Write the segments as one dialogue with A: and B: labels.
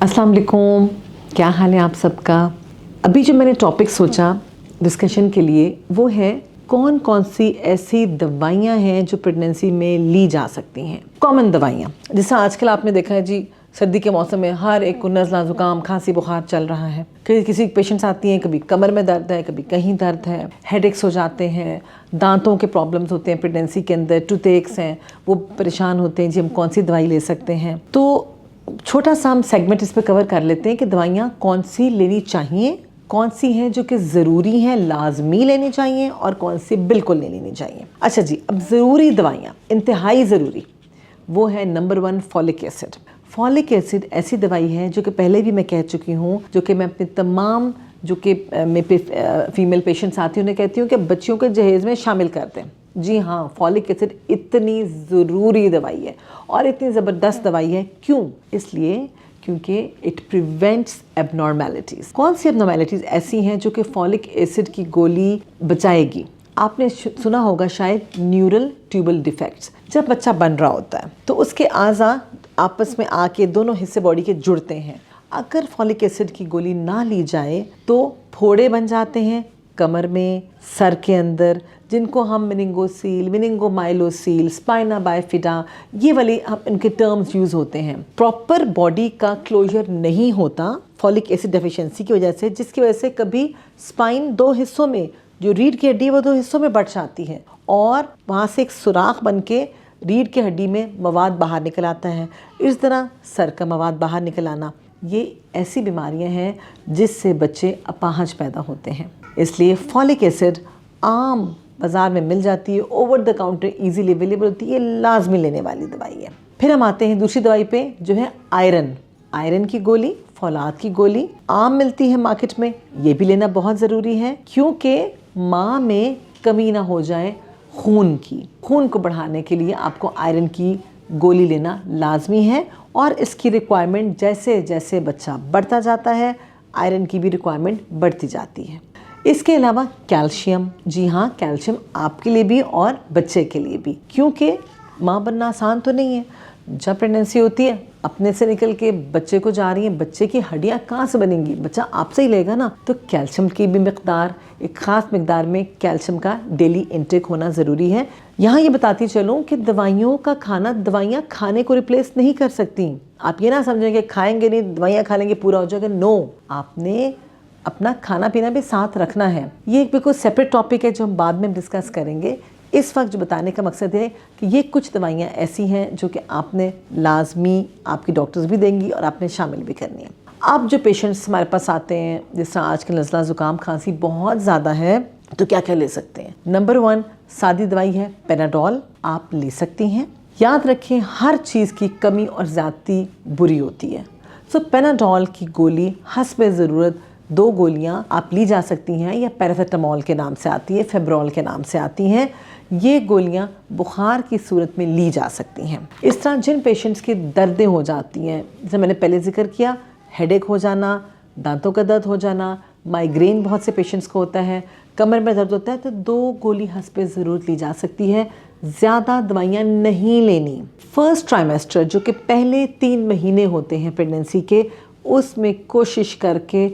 A: अस्सलाम वालेकुम, क्या हाल है आप सबका। अभी जो मैंने टॉपिक सोचा डिस्कशन के लिए वो है कौन कौन सी ऐसी दवाइयाँ हैं जो प्रेगनेंसी में ली जा सकती हैं। कॉमन दवाइयाँ, जैसा आजकल आपने देखा है जी, सर्दी के मौसम में हर एक को नज़ला ज़ुकाम खांसी बुखार चल रहा है। किसी पेशेंट्स आती हैं, कभी कमर में दर्द है, कभी कहीं दर्द है, हेडेक्स हो जाते हैं, दांतों के प्रॉब्लम्स होते हैं प्रेगनेंसी के अंदर, टूथएक्स हैं, वो परेशान होते हैं जी हम कौन सी दवाई ले सकते हैं। तो छोटा सा हम सेगमेंट इस पर कवर कर लेते हैं कि दवाइयाँ कौन सी लेनी चाहिए, कौन सी हैं जो कि ज़रूरी हैं, लाजमी लेनी चाहिए, और कौन सी बिल्कुल नहीं लेनी चाहिए। अच्छा जी, अब ज़रूरी दवाइयाँ, इंतहाई ज़रूरी, वो है number 1 folic acid. Folic acid ऐसी दवाई है जो कि पहले भी मैं कह चुकी हूँ, जो कि मैं अपने तमाम जो कि मेरे फीमेल पेशेंट्स आती हैं उन्हें कहती हूँ कि बच्चियों के जहेज़ में शामिल कर दें। जी हाँ, फॉलिक एसिड इतनी ज़रूरी दवाई है और इतनी ज़बरदस्त दवाई है। क्यों? इसलिए क्योंकि इट प्रिवेंट्स एबनॉर्मेलिटीज़। कौन सी एबनॉर्मेलिटीज़ ऐसी हैं जो कि फॉलिक एसिड की गोली बचाएगी? आपने सुना होगा शायद न्यूरल ट्यूबल डिफेक्ट्स। जब बच्चा बन रहा होता है तो उसके आज़ा आपस में आके दोनों हिस्से बॉडी के जुड़ते हैं। अगर फॉलिक एसिड की गोली ना ली जाए तो फोड़े बन जाते हैं कमर में, सर के अंदर, जिनको हम मेनिंगोसील, मेनिंगोमाइलोसील, स्पाइना बाइफिडा, ये वाले हम इनके टर्म्स यूज़ होते हैं। प्रॉपर बॉडी का क्लोजर नहीं होता फॉलिक एसिड डेफिशिएंसी की वजह से, जिसकी वजह से कभी स्पाइन दो हिस्सों में, जो रीढ़ की हड्डी है वो दो हिस्सों में बढ़ जाती है और वहाँ से एक सुराख बन के रीढ़ की हड्डी में मवाद बाहर निकल आता है। इस तरह सर का मवाद बाहर निकल आना, ये ऐसी बीमारियां हैं जिससे बच्चे अपाहज पैदा होते हैं। इसलिए फॉलिक एसिड आम बाज़ार में मिल जाती है, over the counter easily available होती है, ये लाजमी लेने वाली दवाई है। फिर हम आते हैं दूसरी दवाई पे जो है आयरन। आयरन की गोली, फौलाद की गोली आम मिलती है मार्केट में, ये भी लेना बहुत ज़रूरी है क्योंकि माँ में कमी ना हो जाए खून की। खून को बढ़ाने के लिए आपको आयरन की गोली लेना लाजमी है और इसकी रिक्वायरमेंट जैसे जैसे बच्चा बढ़ता जाता है आयरन की भी रिक्वायरमेंट बढ़ती जाती है। इसके अलावा कैल्शियम, जी हाँ, कैल्शियम आपके लिए भी और बच्चे के लिए भी, क्योंकि माँ बनना आसान तो नहीं है। जब प्रेगनेंसी होती है अपने से निकल के बच्चे को जा रही है, बच्चे की हड्डियाँ कहाँ से बनेंगी, बच्चा आपसे ही लेगा ना। तो कैल्शियम की भी मिकदार, एक ख़ास मिकदार में कैल्शियम का डेली इंटेक होना ज़रूरी है। यहाँ ये बताती चलूँ कि दवाइयों का खाना, दवाइयाँ खाने को रिप्लेस नहीं कर सकती। आप ये ना समझें कि खाएंगे नहीं दवाइयाँ खा लेंगे पूरा हो जाएगा। नो, आपने अपना खाना पीना भी साथ रखना है। ये एक बिल्कुल सेपरेट टॉपिक है जो हम बाद में डिस्कस करेंगे। इस वक्त जो बताने का मकसद है कि ये कुछ दवाइयाँ ऐसी हैं जो कि आपने लाजमी, आपकी डॉक्टर्स भी देंगी और आपने शामिल भी करनी है। अब जो पेशेंट्स हमारे पास आते हैं, जिस तरह आजकल नज़ला ज़ुकाम खांसी बहुत ज़्यादा है, तो क्या क्या ले सकते हैं। नंबर 1 सादी दवाई है पेनाडोल, आप ले सकती हैं। याद रखें हर चीज़ की कमी और ज़्यादती बुरी होती है। सो पेनाडोल की गोली हस्ब ज़रूरत 2 गोलियाँ आप ली जा सकती हैं, या पैरासिटामोल के नाम से आती है, फेब्रोल के नाम से आती हैं। ये गोलियाँ बुखार की सूरत में ली जा सकती हैं। इस तरह जिन पेशेंट्स की दर्दें हो जाती हैं, जैसे मैंने पहले जिक्र किया, हेडेक हो जाना, दांतों का दर्द हो जाना, माइग्रेन बहुत से पेशेंट्स को होता है, कमर में दर्द होता है, तो 2 गोली हस्ब ज़रूरत ली जा सकती है। ज़्यादा दवाइयाँ नहीं लेनी। फर्स्ट ट्राइमेस्टर जो कि पहले 3 महीने होते हैं प्रेगनेंसी के, उसमें कोशिश करके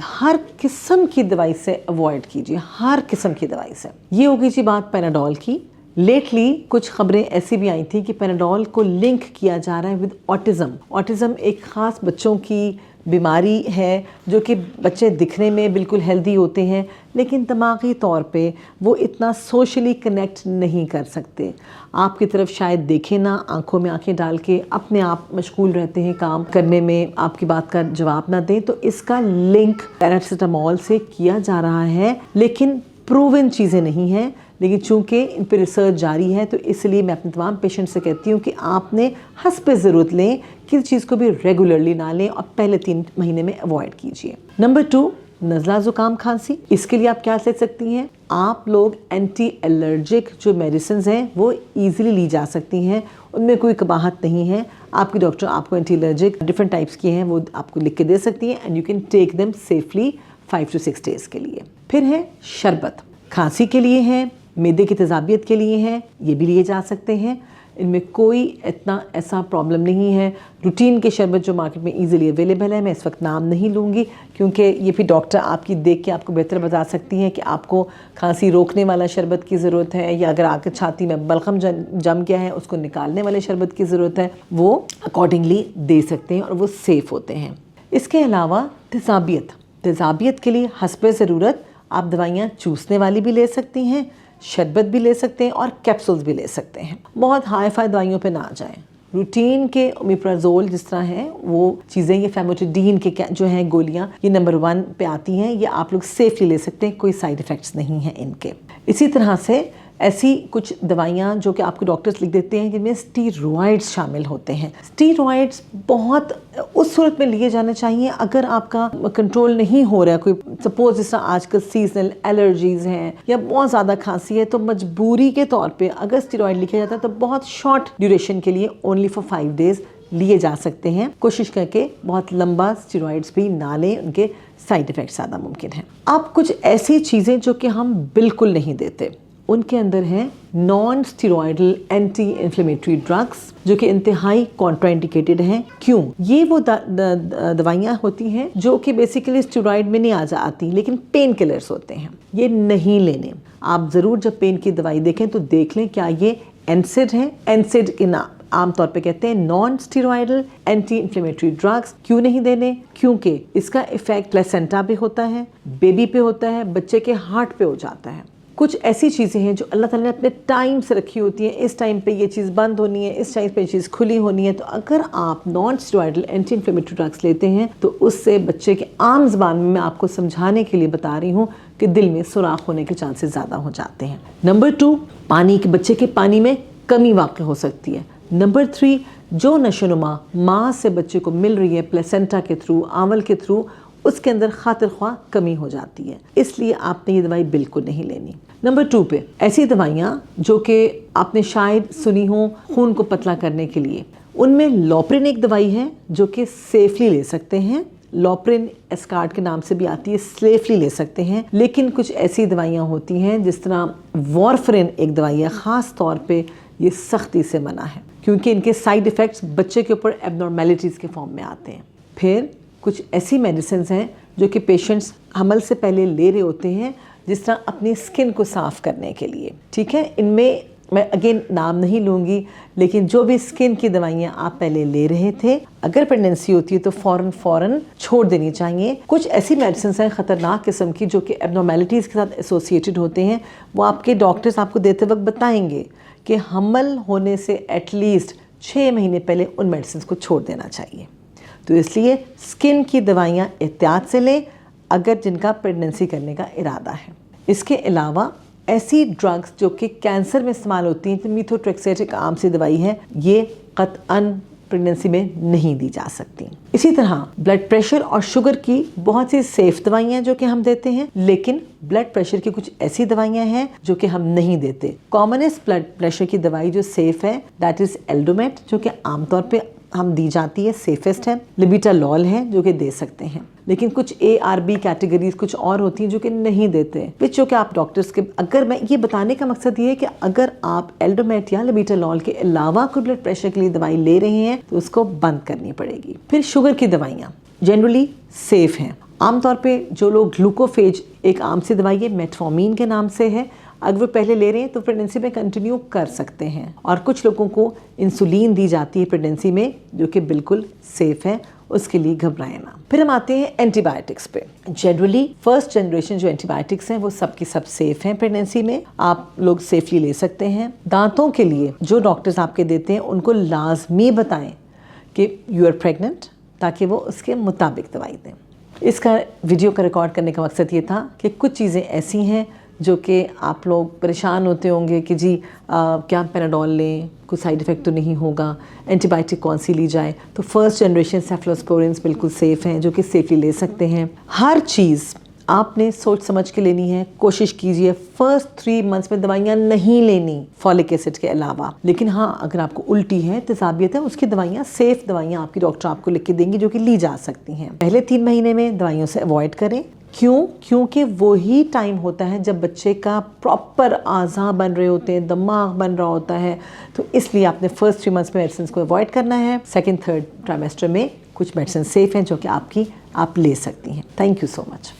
A: हर किस्म की दवाई से अवॉइड कीजिए, हर किस्म की दवाई से। ये होगी जी बात पेनाडोल की। लेटली कुछ खबरें ऐसी भी आई थी कि पेनाडोल को लिंक किया जा रहा है विद ऑटिज़म। ऑटिज़म एक ख़ास बच्चों की बीमारी है जो कि बच्चे दिखने में बिल्कुल हेल्दी होते हैं लेकिन दिमागी तौर पे वो इतना सोशली कनेक्ट नहीं कर सकते। आपकी तरफ शायद देखें ना, आंखों में आंखें डाल के अपने आप मशगूल रहते हैं काम करने में, आपकी बात का जवाब ना दें। तो इसका लिंक पैरासिटामोल से किया जा रहा है, लेकिन प्रूवन चीज़ें नहीं हैं। लेकिन चूंकि इन पर रिसर्च जारी है तो इसलिए मैं अपने तमाम पेशेंट से कहती हूँ कि आपने हस्ब ज़रूरत लें, किसी चीज़ को भी रेगुलरली ना लें और पहले 3 महीने में अवॉइड कीजिए। नंबर 2 नज़ला ज़ुकाम खांसी। इसके लिए आप क्या ले सकती हैं, आप लोग एंटी एलर्जिक जो मेडिसिन हैं वो ईज़िली ली जा सकती हैं, उनमें कोई कबाहत नहीं है। आपकी डॉक्टर आपको एंटी एलर्जिक डिफरेंट टाइप्स की हैं वो आपको लिख के दे सकती हैं and you can take them safely 5 to 6 days के लिए। फिर है शरबत, खांसी के लिए है, मैदे की तेज़ाबियत के लिए हैं, ये भी लिए जा सकते हैं। इनमें कोई इतना ऐसा प्रॉब्लम नहीं है। रूटीन के शरबत जो मार्केट में इजीली अवेलेबल है, मैं इस वक्त नाम नहीं लूँगी क्योंकि ये भी डॉक्टर आपकी देख के आपको बेहतर बता सकती हैं कि आपको खांसी रोकने वाला शरबत की ज़रूरत है या अगर आपके छाती में बलगम जम गया है उसको निकालने वाले शरबत की ज़रूरत है, वो अकॉर्डिंगली दे सकते हैं और वो सेफ़ होते हैं। इसके अलावा तेज़ाबियत के लिए हस्बे ज़रूरत आप दवाइयाँ चूसने वाली भी ले सकती हैं, शरबत भी ले सकते हैं और कैप्सूल्स भी ले सकते हैं। बहुत हाई फाई दवाइयों पे ना जाएं। रूटीन के ओमेप्राजोल जिस तरह है वो चीज़ें, ये फेमोटिडीन के जो हैं गोलियां, ये नंबर 1 पे आती हैं, ये आप लोग सेफली ले सकते हैं, कोई साइड इफ़ेक्ट्स नहीं हैं इनके। इसी तरह से ऐसी कुछ दवाइयाँ जो कि आपको डॉक्टर्स लिख देते हैं जिनमें स्टीरॉयड्स शामिल होते हैं। स्टीरॉयड्स बहुत उस सूरत में लिए जाने चाहिए अगर आपका कंट्रोल नहीं हो रहा है, कोई सपोज जिस तरह आजकल सीजनल एलर्जीज़ हैं या बहुत ज़्यादा खांसी है, तो मजबूरी के तौर पे अगर स्टीरॉयड लिखा जाता है तो बहुत शॉर्ट ड्यूरेशन के लिए ओनली फॉर 5 डेज़ लिए जा सकते हैं। कोशिश करके बहुत लंबा स्टीरॉयड्स भी ना लें, उनके साइड इफ़ेक्ट ज़्यादा मुमकिन है। अब कुछ ऐसी चीज़ें जो कि हम बिल्कुल नहीं देते, उनके अंदर है non steroidal anti inflammatory drugs जो कि इंतहाई कॉन्ट्राइंडिकेटेड हैं। क्यों? ये वो दवाइयाँ होती हैं जो कि बेसिकली स्टीरॉयड में नहीं आती, लेकिन पेन किलर्स होते हैं, ये नहीं लेने। आप ज़रूर जब पेन की दवाई देखें तो देख लें क्या ये एनसेड है। एनसेड के नाम आमतौर पे कहते हैं non steroidal anti inflammatory drugs. क्यों नहीं देने? क्योंकि इसका इफेक्ट प्लेसेंटा पे होता है, बेबी पे होता है, बच्चे के हार्ट पे हो जाता है। कुछ ऐसी चीज़ें हैं जो अल्लाह ताला ने अपने टाइम से रखी होती हैं, इस टाइम पे ये चीज़ बंद होनी है, इस टाइम पे ये चीज़ खुली होनी है। तो अगर आप non steroidal anti inflammatory drugs लेते हैं तो उससे बच्चे के आम ज़बान में मैं आपको समझाने के लिए बता रही हूँ कि दिल में सुराख होने के चांसेस ज़्यादा हो जाते हैं। नंबर 2, पानी के बच्चे के पानी में कमी वाक़ हो सकती है। नंबर 3, जो नशोनुमा माँ से बच्चे को मिल रही है प्लेसेंटा के थ्रू, आंवल के थ्रू, उसके अंदर खातिर ख्वाह कमी हो जाती है, इसलिए आपने ये दवाई बिल्कुल नहीं लेनी। नंबर 2 पे ऐसी दवाइयाँ जो कि आपने शायद सुनी हो खून को पतला करने के लिए, उनमें लॉप्रिन एक दवाई है जो कि सेफली ले सकते हैं। लॉप्रिन एस्कार्ड के नाम से भी आती है, सेफली ले सकते हैं। लेकिन कुछ ऐसी दवाइयाँ होती हैं जिस तरह वॉरफरिन एक दवाई है, ख़ास तौर पे ये सख्ती से मना है क्योंकि इनके साइड इफ़ेक्ट्स बच्चे के ऊपर एबनॉर्मेलिटीज़ के फॉर्म में आते हैं। फिर कुछ ऐसी मेडिसिन्स हैं जो कि पेशेंट्स हमल से पहले ले रहे होते हैं, जिस तरह अपनी स्किन को साफ़ करने के लिए, ठीक है। इनमें मैं अगेन नाम नहीं लूँगी, लेकिन जो भी स्किन की दवाइयाँ आप पहले ले रहे थे, अगर प्रेगनेंसी होती है तो फ़ौरन छोड़ देनी चाहिए। कुछ ऐसी मेडिसिन्स हैं ख़तरनाक किस्म की जो कि एबनॉर्मेलिटीज़ के साथ एसोसिएटेड होते हैं, वो आपके डॉक्टर्स आपको देते वक्त बताएंगे कि हमल होने से एटलीस्ट 6 महीने पहले उन मेडिसिन को छोड़ देना चाहिए। तो इसलिए स्किन की दवाइयाँ एहतियात से लें अगर जिनका प्रेगनेंसी करने का इरादा है। इसके अलावा ऐसी ड्रग्स जो कि कैंसर में इस्तेमाल होती हैं, तो मीथोट्रेक्सेट एक आम सी दवाई है, ये क़तअन प्रेगनेंसी में नहीं दी जा सकती। इसी तरह ब्लड प्रेशर और शुगर की बहुत सी सेफ दवाइयाँ जो कि हम देते हैं, लेकिन ब्लड प्रेशर की कुछ ऐसी दवाइयाँ हैं जो कि हम नहीं देते। कॉमनेस्ट ब्लड प्रेशर की दवाई जो सेफ है दैट इज़ एल्डोमेट, जो कि आमतौर पर हम दी जाती है, सेफेस्ट है। लिबिटालॉल है जो कि दे सकते हैं, लेकिन कुछ ARB कैटेगरीज कुछ और होती हैं जो कि नहीं देते, विच जो कि आप डॉक्टर्स के, अगर मैं ये बताने का मकसद ये है कि अगर आप एल्डोमेट या लिबिटालॉल के अलावा कोई ब्लड प्रेशर के लिए दवाई ले रहे हैं तो उसको बंद करनी पड़ेगी। फिर शुगर की दवाइयाँ जनरली सेफ हैं। आमतौर पर जो लोग ग्लूकोफेज एक आम सी दवाई है, मेटफॉर्मिन के नाम से है, अगर वो पहले ले रहे हैं तो प्रेगनेंसी में कंटिन्यू कर सकते हैं। और कुछ लोगों को इंसुलिन दी जाती है प्रेगनेंसी में जो कि बिल्कुल सेफ है, उसके लिए घबराएं ना। फिर हम आते हैं एंटीबायोटिक्स पे। जनरली फर्स्ट जनरेशन जो एंटीबायोटिक्स हैं वो सबकी सब सेफ हैं, प्रेगनेंसी में आप लोग सेफली ले सकते हैं। दांतों के लिए जो डॉक्टर्स आपके देते हैं उनको लाजमी बताएं कि यू आर प्रेगनेंट, ताकि वो उसके मुताबिक दवाई दें। इसका वीडियो का रिकॉर्ड करने का मकसद ये था कि कुछ चीज़ें ऐसी हैं जो कि आप लोग परेशान होते होंगे कि जी क्या पैराडॉल लें, कोई साइड इफ़ेक्ट तो नहीं होगा, एंटीबायोटिक कौन सी ली जाए। तो फर्स्ट जनरेशन सेफलोस्पोरिन्स बिल्कुल सेफ़ हैं जो कि सेफली ले सकते हैं। हर चीज़ आपने सोच समझ के लेनी है। कोशिश कीजिए फर्स्ट 3 मंथ्स में दवाइयाँ नहीं लेनी फॉलिक एसिड के अलावा। लेकिन हाँ, अगर आपको उल्टी है, तेज़ाबियत है, उसकी दवाइयाँ सेफ़ दवाइयाँ आपकी डॉक्टर आपको लिख के देंगी जो कि ली जा सकती हैं। पहले 3 महीने में दवाइयों से अवॉइड करें। क्यों? क्योंकि वही टाइम होता है जब बच्चे का प्रॉपर आज़ा बन रहे होते हैं, दिमाग बन रहा होता है। तो इसलिए आपने फर्स्ट 3 मंथ्स में मेडिसिन को अवॉइड करना है। सेकेंड 3rd ट्राइमेस्टर में कुछ मेडिसिन सेफ़ हैं जो कि आप ले सकती हैं। Thank you so much.